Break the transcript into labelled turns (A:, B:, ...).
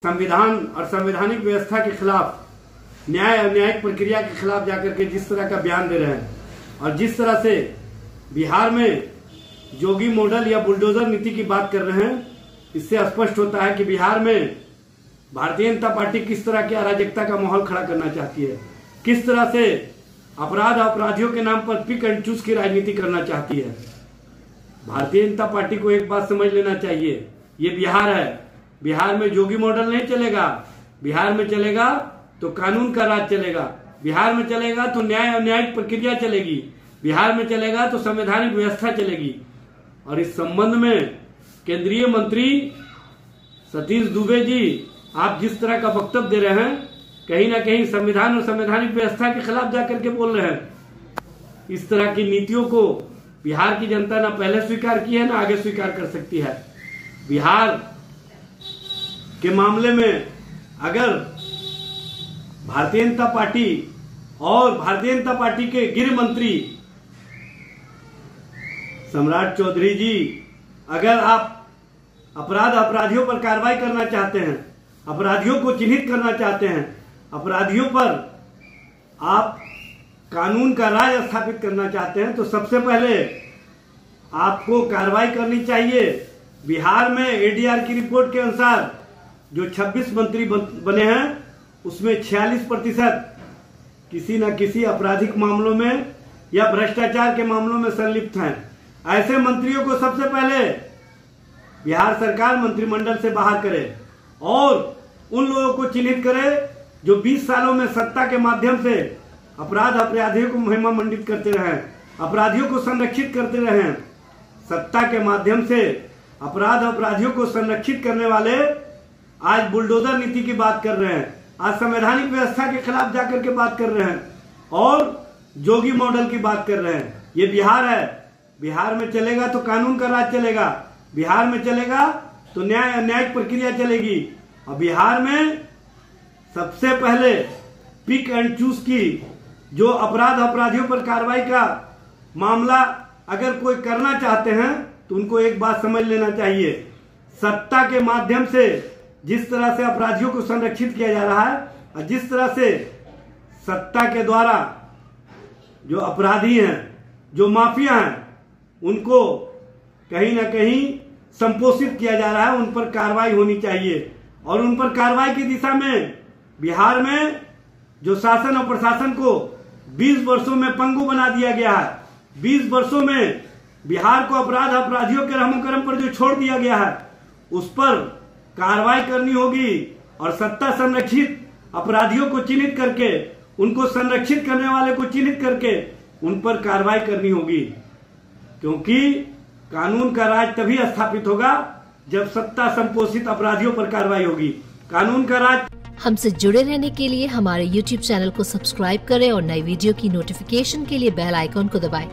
A: संविधान और संवैधानिक व्यवस्था के खिलाफ, न्याय और न्यायिक प्रक्रिया के खिलाफ जाकर के जिस तरह का बयान दे रहे हैं और जिस तरह से बिहार में जोगी मॉडल या बुलडोजर नीति की बात कर रहे हैं, इससे स्पष्ट होता है कि बिहार में भारतीय जनता पार्टी किस तरह की अराजकता का माहौल खड़ा करना चाहती है, किस तरह से अपराध अपराधियों के नाम पर पिक एंड चूज की राजनीति करना चाहती है। भारतीय जनता पार्टी को एक बात समझ लेना चाहिए, ये बिहार है, बिहार में जोगी मॉडल नहीं चलेगा। बिहार में चलेगा तो कानून का राज चलेगा, बिहार में चलेगा तो न्याय और न्यायिक प्रक्रिया चलेगी, बिहार में चलेगा तो संवैधानिक व्यवस्था चलेगी। और इस संबंध में केंद्रीय मंत्री सतीश दुबे जी, आप जिस तरह का वक्तव्य दे रहे हैं, कहीं ना कहीं संविधान और संवैधानिक व्यवस्था के खिलाफ जाकर के बोल रहे हैं। इस तरह की नीतियों को बिहार की जनता ना पहले स्वीकार की है ना आगे स्वीकार कर सकती है। बिहार के मामले में अगर भारतीय जनता पार्टी और भारतीय जनता पार्टी के गृह मंत्री सम्राट चौधरी जी, अगर आप अपराधियों पर कार्रवाई करना चाहते हैं, अपराधियों को चिन्हित करना चाहते हैं, अपराधियों पर आप कानून का राज स्थापित करना चाहते हैं, तो सबसे पहले आपको कार्रवाई करनी चाहिए। बिहार में एडीआर की रिपोर्ट के अनुसार जो 26 मंत्री बने हैं, उसमें 46% किसी न किसी आपराधिक मामलों में या भ्रष्टाचार के मामलों में संलिप्त हैं। ऐसे मंत्रियों को सबसे पहले बिहार सरकार मंत्रिमंडल से बाहर करे और उन लोगों को चिन्हित करे जो 20 सालों में सत्ता के माध्यम से अपराधियों को महिमा मंडित करते रहे, अपराधियों को संरक्षित करते रहे। सत्ता के माध्यम से अपराधियों को संरक्षित करने वाले आज बुलडोजर नीति की बात कर रहे हैं, आज संवैधानिक व्यवस्था के खिलाफ जाकर के बात कर रहे हैं और जोगी मॉडल की बात कर रहे हैं। ये बिहार है, बिहार में चलेगा तो कानून का राज चलेगा, बिहार में चलेगा तो न्यायिक प्रक्रिया चलेगी। और बिहार में सबसे पहले पिक एंड चूज की जो अपराधियों पर कार्रवाई का मामला अगर कोई करना चाहते हैं, तो उनको एक बात समझ लेना चाहिए, सत्ता के माध्यम से जिस तरह से अपराधियों को संरक्षित किया जा रहा है और जिस तरह से सत्ता के द्वारा जो अपराधी हैं, जो माफिया हैं, उनको कहीं ना कहीं संपोषित किया जा रहा है, उन पर कार्रवाई होनी चाहिए। और उन पर कार्रवाई की दिशा में बिहार में जो शासन और प्रशासन को 20 वर्षों में पंगु बना दिया गया है, 20 वर्षों में बिहार को अपराधियों के रहमो करम पर जो छोड़ दिया गया है, उस पर कार्रवाई करनी होगी और सत्ता संरक्षित अपराधियों को चिन्हित करके, उनको संरक्षित करने वाले को चिन्हित करके उन पर कार्रवाई करनी होगी। क्योंकि कानून का राज तभी स्थापित होगा जब सत्ता संपोषित अपराधियों पर कार्रवाई होगी। कानून का राज।
B: हमसे जुड़े रहने के लिए हमारे YouTube चैनल को सब्सक्राइब करें और नई वीडियो की नोटिफिकेशन के लिए बेल आइकॉन को दबाएं।